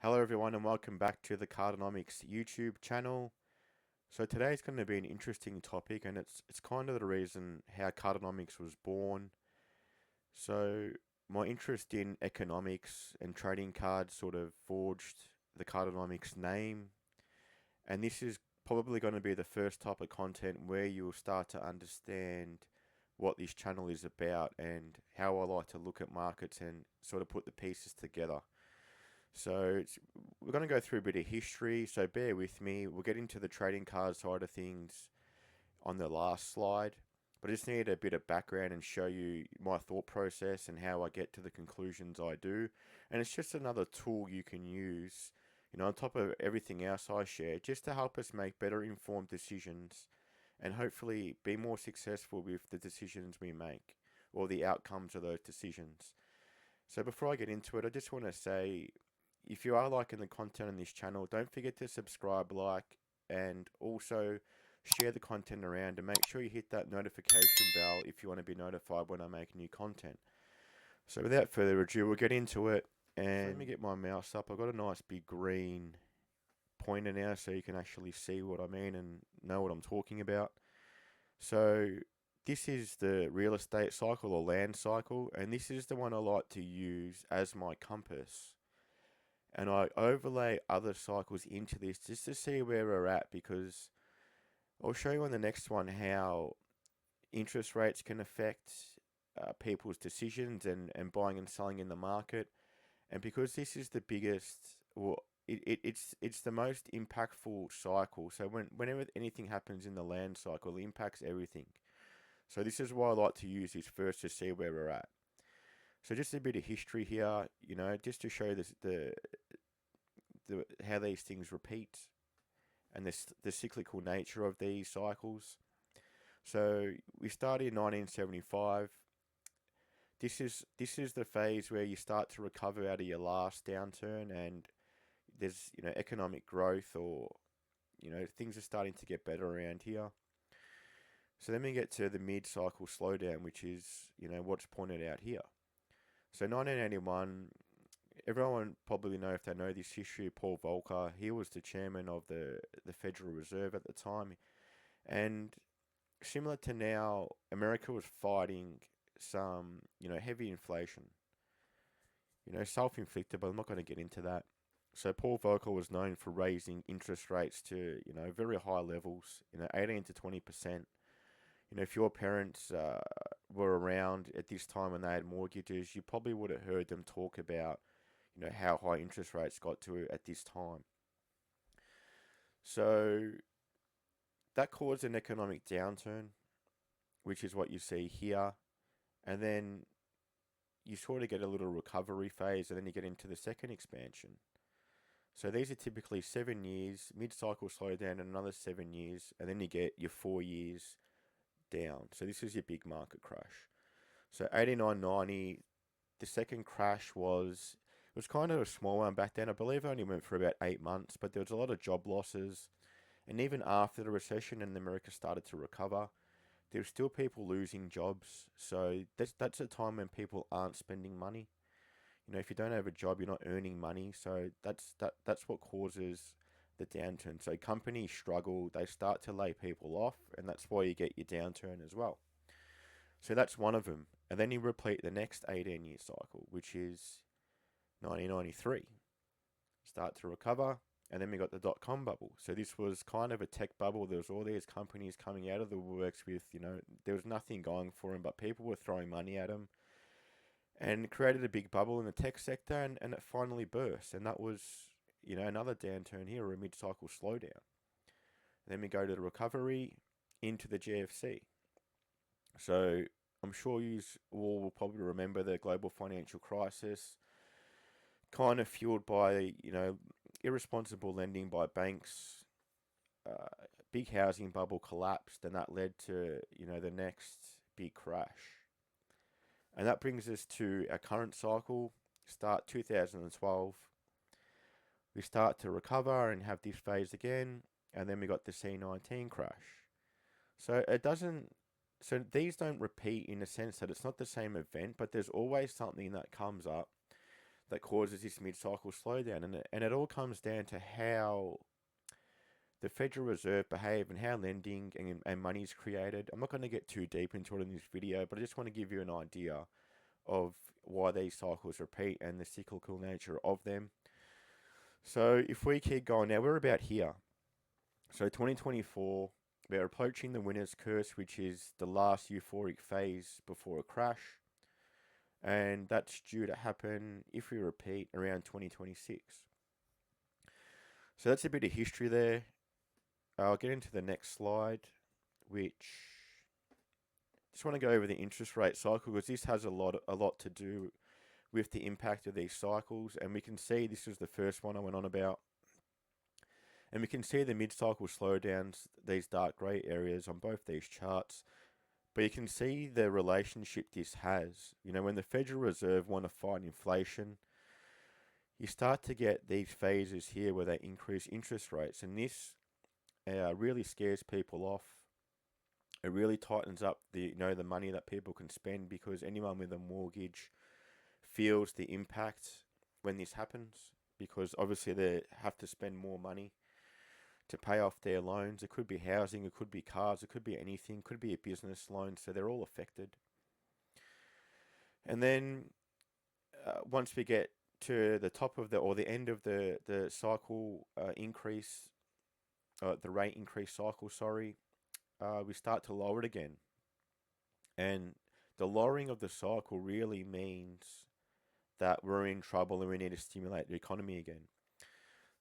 Hello everyone and welcome back to the Cardonomics YouTube channel. So today is going to be an interesting topic and it's kind of the reason how Cardonomics was born. So my interest in economics and trading cards sort of forged the Cardonomics name, and this is probably going to be the first type of content where you'll start to understand what this channel is about and how I like to look at markets and sort of put the pieces together. We're going to go through a bit of history, so bear with me. We'll get into the trading card side of things on the last slide, but I just need a bit of background and show you my thought process and how I get to the conclusions I do. And it's just another tool you can use, on top of everything else I share, just to help us make better informed decisions and hopefully be more successful with the decisions we make or the outcomes of those decisions. So before I get into it, I just want to say if you are liking the content on this channel, don't forget to subscribe, like, and also share the content around and make sure you hit that notification bell if you want to be notified when I make new content. So without further ado, we'll get into it. And let me get my mouse up. I've got a nice big green pointer now so you can actually see what I mean and know what I'm talking about. So this is the real estate cycle or land cycle, and this is the one I like to use as my compass, and I overlay other cycles into this just to see where we're at, because I'll show you on the next one how interest rates can affect people's decisions and buying and selling in the market. And because this is the biggest, well, it's the most impactful cycle. So whenever anything happens in the land cycle, it impacts everything. So this is why I like to use this first to see where we're at. So just a bit of history here, just to show the how these things repeat and the cyclical nature of these cycles. So we started in 1975. This is the phase where you start to recover out of your last downturn, and there's economic growth, or things are starting to get better around here. So then we get to the mid-cycle slowdown, which is what's pointed out here. So 1981, everyone probably know, if they know this history, Paul Volcker, he was the chairman of the Federal Reserve at the time. And similar to now, America was fighting some, heavy inflation, self-inflicted, but I'm not going to get into that. So Paul Volcker was known for raising interest rates to, very high levels, 18 to 20%. If your parents were around at this time when they had mortgages, you probably would have heard them talk about, how high interest rates got to at this time. So that caused an economic downturn, which is what you see here. And then you sort of get a little recovery phase, and then you get into the second expansion. So these are typically 7 years, mid-cycle slowdown, and another 7 years, and then you get your 4 years down. So this is your big market crash. So 89, 90, the second crash it was kind of a small one back then. I believe it only went for about 8 months, but there was a lot of job losses. And even after the recession and America started to recover, there were still people losing jobs. So that's a time when people aren't spending money. If you don't have a job, you're not earning money. So that's what causes the downturn. So companies struggle, they start to lay people off, and that's why you get your downturn as well. So that's one of them. And then you repeat the next 18-year cycle, which is 1993. Start to recover, and then we got the dot-com bubble. So this was kind of a tech bubble. There was all these companies coming out of the works with, there was nothing going for them, but people were throwing money at them, and created a big bubble in the tech sector, and it finally burst. And that was, another downturn here, or a mid-cycle slowdown. And then we go to the recovery into the GFC. So I'm sure you all will probably remember the global financial crisis, kind of fueled by, irresponsible lending by banks. Big housing bubble collapsed, and that led to, the next big crash. And that brings us to our current cycle, start 2012. We start to recover and have this phase again, and then we got the C19 crash. So so these don't repeat in the sense that it's not the same event, but there's always something that comes up that causes this mid-cycle slowdown, and it all comes down to how the Federal Reserve behave and how lending and money is created. I'm not going to get too deep into it in this video, but I just want to give you an idea of why these cycles repeat and the cyclical nature of them. So if we keep going now, we're about here. So 2024, we're approaching the winner's curse, which is the last euphoric phase before a crash. And that's due to happen, if we repeat, around 2026. So that's a bit of history there. I'll get into the next slide, which just want to go over the interest rate cycle, because this has a lot to do with the impact of these cycles. And we can see this was the first one I went on about. And we can see the mid-cycle slowdowns, these dark grey areas on both these charts. But you can see the relationship this has. You know, when the Federal Reserve want to fight inflation, you start to get these phases here where they increase interest rates. And this really scares people off. It really tightens up the money that people can spend, because anyone with a mortgage feels the impact when this happens, because obviously they have to spend more money to pay off their loans. It could be housing, it could be cars, it could be anything, it could be a business loan, so they're all affected. And then once we get to the top of the end of the cycle increase, the rate increase cycle, we start to lower it again. And the lowering of the cycle really means that we're in trouble and we need to stimulate the economy again.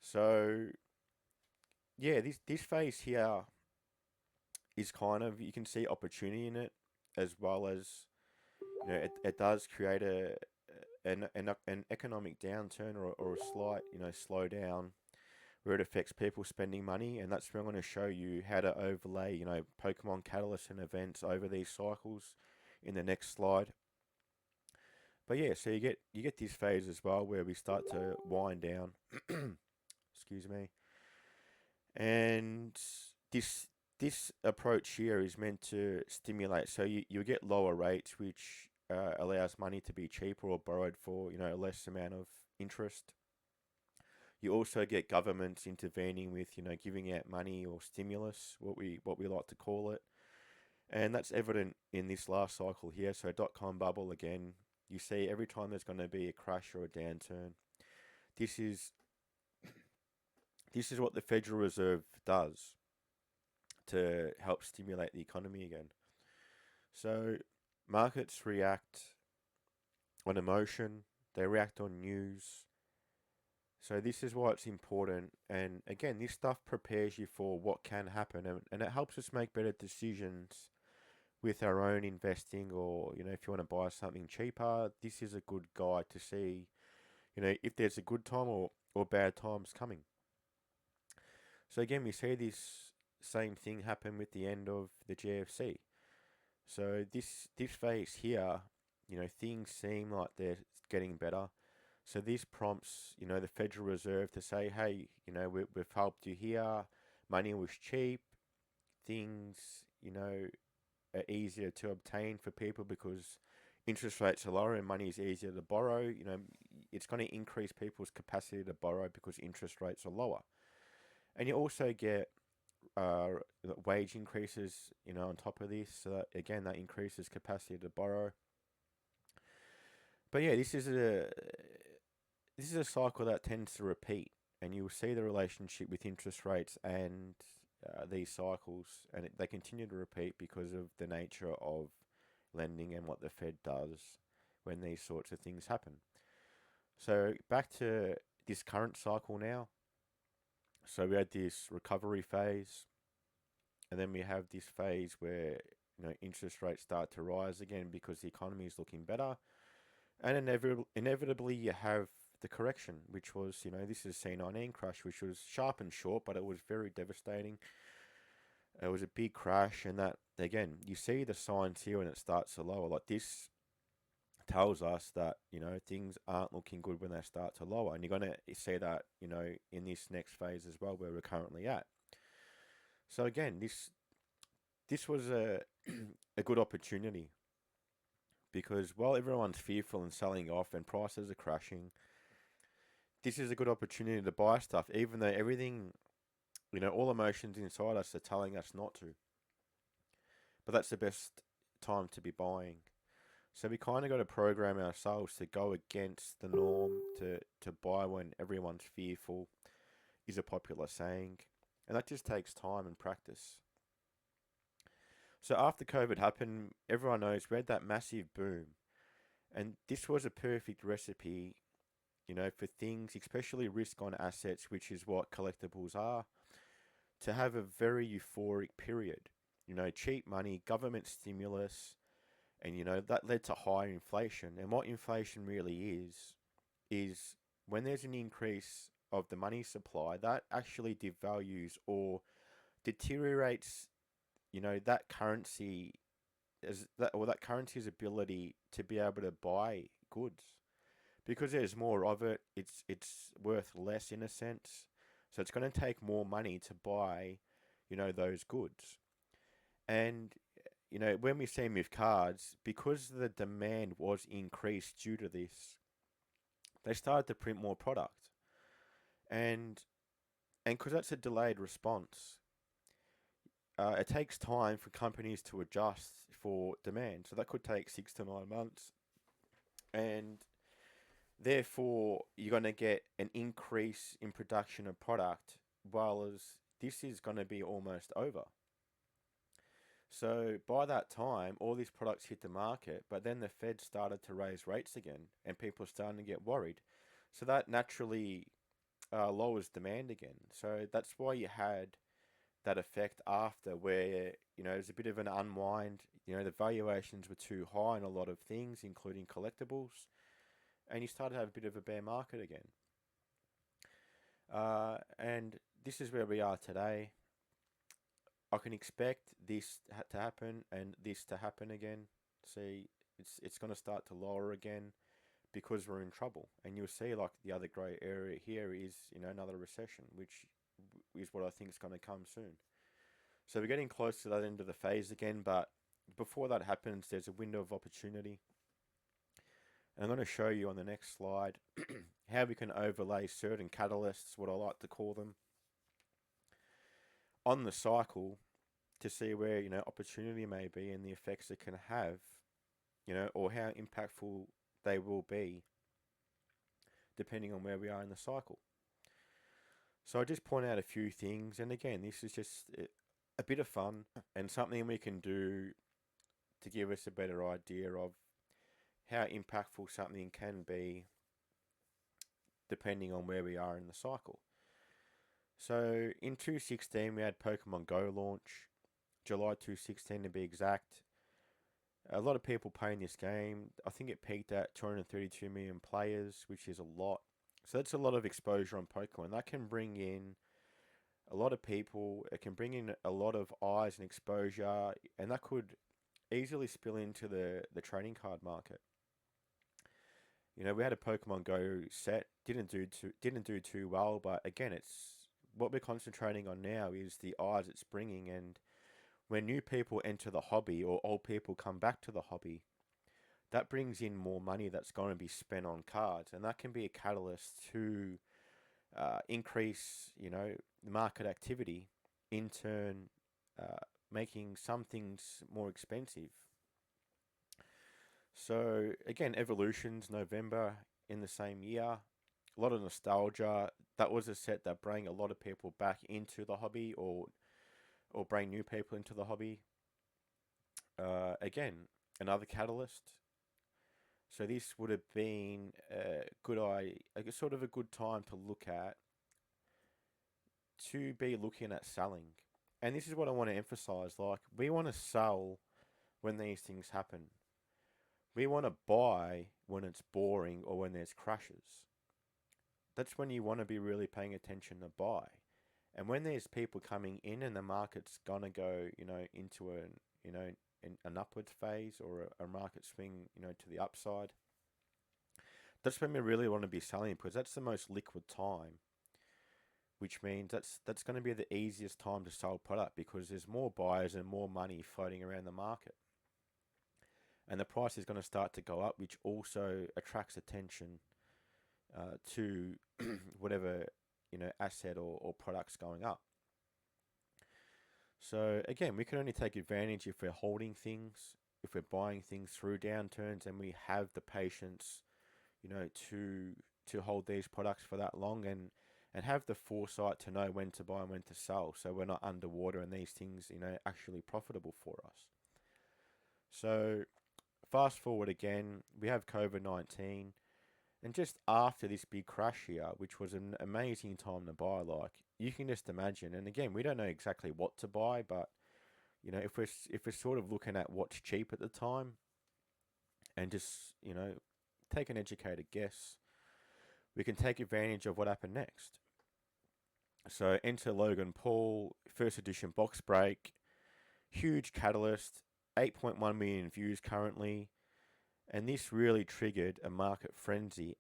So yeah, this phase here is kind of, you can see opportunity in it, as well as, you know, it does create an economic downturn, or a slight, slowdown, where it affects people spending money. And that's where I'm going to show you how to overlay, Pokemon catalysts and events over these cycles in the next slide. But yeah, so you get this phase as well where we start to wind down. Excuse me. And this approach here is meant to stimulate. So you get lower rates, which allows money to be cheaper or borrowed for, a less amount of interest. You also get governments intervening with, giving out money or stimulus, what we like to call it. And that's evident in this last cycle here. So dot-com bubble again. You see every time there's going to be a crash or a downturn, this is what the Federal Reserve does to help stimulate the economy again. So markets react on emotion, they react on news. So this is why it's important. And again, this stuff prepares you for what can happen, and it helps us make better decisions with our own investing, or, if you want to buy something cheaper, this is a good guide to see, if there's a good time or bad times coming. So again, we see this same thing happen with the end of the GFC. So this phase here, things seem like they're getting better. So this prompts, the Federal Reserve to say, hey, we've helped you here. Money was cheap. Things, are easier to obtain for people because interest rates are lower and money is easier to borrow. It's going to increase people's capacity to borrow because interest rates are lower. And you also get wage increases, on top of this. So that, again, that increases capacity to borrow. But yeah, this is a cycle that tends to repeat, and you'll see the relationship with interest rates and these cycles, and they continue to repeat because of the nature of lending and what the Fed does when these sorts of things happen. So back to this current cycle now. So we had this recovery phase, and then we have this phase where, interest rates start to rise again because the economy is looking better, and inevitably you have the correction, which was, this is C19 crash, which was sharp and short, but it was very devastating. It was a big crash, and that, again, you see the signs here when it starts to lower. Like, this tells us that, things aren't looking good when they start to lower. And you're going to see that, in this next phase as well, where we're currently at. So again, this was a good opportunity, because while everyone's fearful and selling off and prices are crashing, this is a good opportunity to buy stuff, even though everything, all emotions inside us are telling us not to. But that's the best time to be buying. So we kind of got to program ourselves to go against the norm, to buy when everyone's fearful, is a popular saying. And that just takes time and practice. So after COVID happened, everyone knows we had that massive boom. And this was a perfect recipe, for things, especially risk on assets, which is what collectibles are, to have a very euphoric period. Cheap money, government stimulus, and that led to higher inflation. And what inflation really is when there's an increase of the money supply, that actually devalues or deteriorates, that currency as that or that currency's ability to be able to buy goods. Because there's more of it, it's worth less in a sense. So it's going to take more money to buy, those goods. And when we see with cards, because the demand was increased due to this, they started to print more product. And because that's a delayed response, it takes time for companies to adjust for demand. So that could take 6 to 9 months. And therefore, you're going to get an increase in production of product, while as this is going to be almost over. So by that time, all these products hit the market, but then the Fed started to raise rates again, and people are starting to get worried. So that naturally lowers demand again. So that's why you had that effect after, where there's a bit of an unwind. The valuations were too high in a lot of things, including collectibles, and you started to have a bit of a bear market again. And this is where we are today. I can expect this to happen and this to happen again. See, it's going to start to lower again because we're in trouble. And you'll see, like, the other grey area here is, another recession, which is what I think is going to come soon. So we're getting close to that end of the phase again, but before that happens, there's a window of opportunity. And I'm going to show you on the next slide how we can overlay certain catalysts, what I like to call them, on the cycle to see where, opportunity may be and the effects it can have, or how impactful they will be depending on where we are in the cycle. So I just point out a few things, and again, this is just a bit of fun and something we can do to give us a better idea of how impactful something can be depending on where we are in the cycle. So in 2016, we had Pokemon Go launch, July 2016 to be exact. A lot of people playing this game. I think it peaked at 232 million players, which is a lot. So that's a lot of exposure on Pokemon. That can bring in a lot of people. It can bring in a lot of eyes and exposure, and that could easily spill into the trading card market. We had a Pokemon Go set, didn't do too well, but again, it's what we're concentrating on now is the eyes it's bringing. And when new people enter the hobby or old people come back to the hobby, that brings in more money that's going to be spent on cards, and that can be a catalyst to increase, market activity, in turn making some things more expensive. So again, Evolution's November in the same year. A lot of nostalgia. That was a set that brought a lot of people back into the hobby, or bring new people into the hobby. Again, another catalyst. So this would have been sort of a good time to look at, to be looking at selling. And this is what I want to emphasize. Like, we want to sell when these things happen. We want to buy when it's boring or when there's crashes. That's when you want to be really paying attention to buy. And when there's people coming in and the market's gonna go, into an upwards phase, or a market swing, to the upside, that's when we really want to be selling, because that's the most liquid time. Which means that's going to be the easiest time to sell product, because there's more buyers and more money floating around the market. And the price is going to start to go up, which also attracts attention to whatever asset or products going up. So again, we can only take advantage if we're holding things, if we're buying things through downturns, and we have the patience, to hold these products for that long, and have the foresight to know when to buy and when to sell, so we're not underwater and these things, actually profitable for us. So fast forward again, we have COVID-19, and just after this big crash here, which was an amazing time to buy, like you can just imagine. And again, we don't know exactly what to buy, but if we're sort of looking at what's cheap at the time, and just take an educated guess, we can take advantage of what happened next. So enter Logan Paul, first edition box break, huge catalyst, 8.1 million views currently, and this really triggered a market frenzy.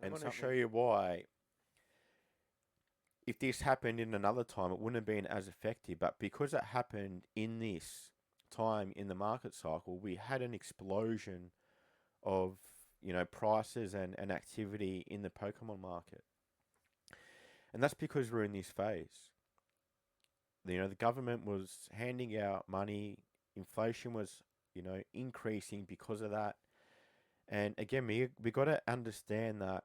And I'm going to show you why. If this happened in another time, it wouldn't have been as effective, but because it happened in this time in the market cycle, we had an explosion of prices and activity in the Pokemon market. And that's because we're in this phase. The government was handing out money, inflation was increasing because of that. And again, we got to understand that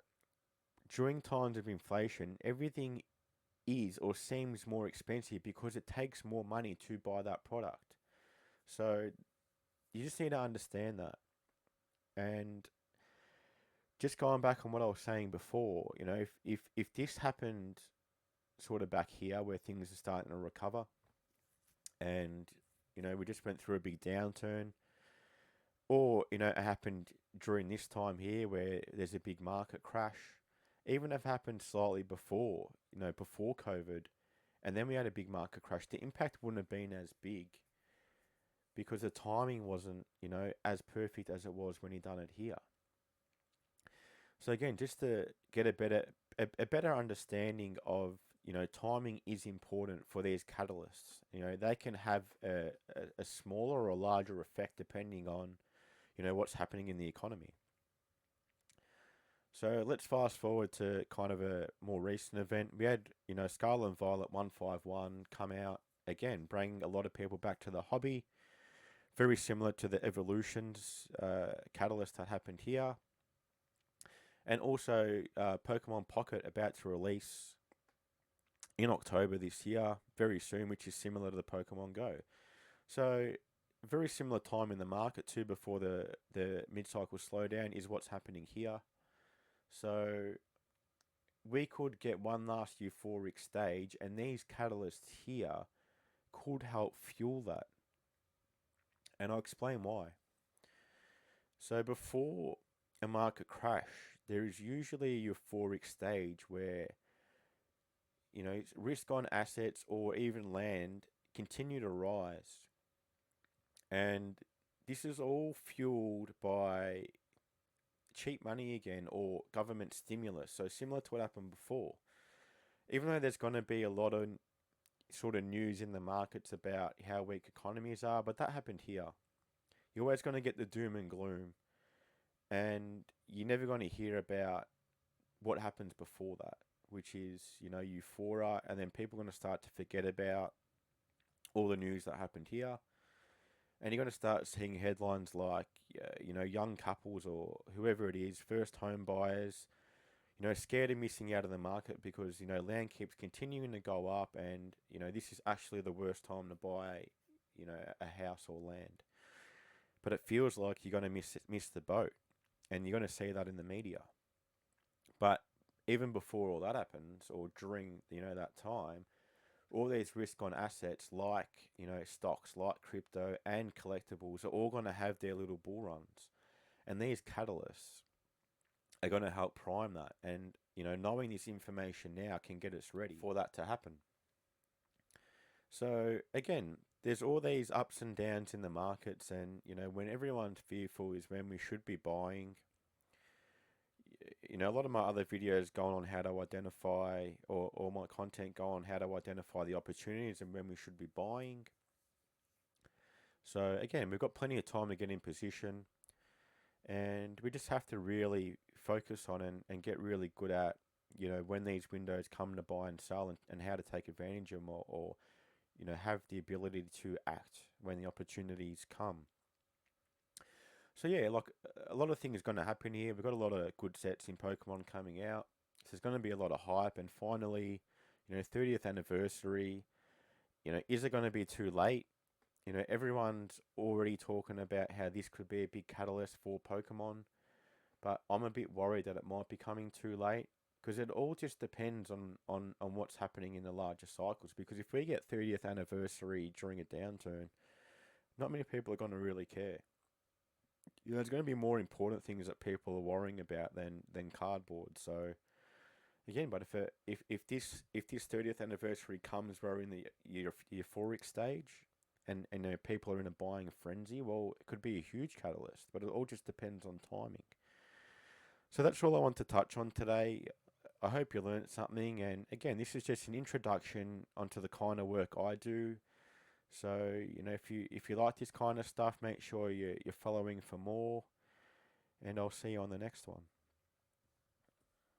during times of inflation, everything is or seems more expensive because it takes more money to buy that product. So you just need to understand that. And just going back on what I was saying before, if this happened sort of back here where things are starting to recover, and we just went through a big downturn, or it happened during this time here where there's a big market crash, even if it happened slightly before, before COVID, and then we had a big market crash, the impact wouldn't have been as big because the timing wasn't, as perfect as it was when he done it here. So again, just to get a better understanding of, timing is important for these catalysts. They can have a smaller or a larger effect depending on, what's happening in the economy. So let's fast forward to kind of a more recent event. We had, Scarlet and Violet 151 come out again, bringing a lot of people back to the hobby. Very similar to the Evolutions catalyst that happened here. And also Pokemon Pocket about to release in October this year, very soon, which is similar to the Pokemon Go. So very similar time in the market too before the mid-cycle slowdown is what's happening here. So we could get one last euphoric stage, and these catalysts here could help fuel that. And I'll explain why. So before a market crash, there is usually a euphoric stage where, risk on assets or even land continue to rise. And this is all fueled by cheap money again or government stimulus. So similar to what happened before. Even though there's going to be a lot of sort of news in the markets about how weak economies are, but that happened here. You're always going to get the doom and gloom, and you're never going to hear about what happens before that, which is, euphoria, and then people are going to start to forget about all the news that happened here. And you're going to start seeing headlines like, young couples or whoever it is, first home buyers, scared of missing out of the market because, land keeps continuing to go up, and, this is actually the worst time to buy, a house or land. But it feels like you're going to miss the boat, and you're going to see that in the media. But even before all that happens, or during, that time, all these risk on assets like, stocks, like crypto and collectibles are all going to have their little bull runs. And these catalysts are going to help prime that. And, knowing this information now can get us ready for that to happen. So again, there's all these ups and downs in the markets, and, when everyone's fearful is when we should be buying. A lot of my other videos go on how to identify, or my content go on how to identify the opportunities and when we should be buying. So again, we've got plenty of time to get in position. And we just have to really focus on and get really good at, when these windows come to buy and sell, and how to take advantage of them, or have the ability to act when the opportunities come. So yeah, like, a lot of things are going to happen here. We've got a lot of good sets in Pokemon coming out. So there's going to be a lot of hype, and finally, 30th anniversary. Is it going to be too late? Everyone's already talking about how this could be a big catalyst for Pokemon, but I'm a bit worried that it might be coming too late, because it all just depends on what's happening in the larger cycles. Because if we get 30th anniversary during a downturn, not many people are going to really care. There's going to be more important things that people are worrying about than cardboard. So again, but if this 30th anniversary comes where we're in the euphoric stage, and people are in a buying frenzy, well, it could be a huge catalyst. But it all just depends on timing. So that's all I want to touch on today. I hope you learned something. And again, this is just an introduction onto the kind of work I do. So if you like this kind of stuff, make sure you're following for more. And I'll see you on the next one.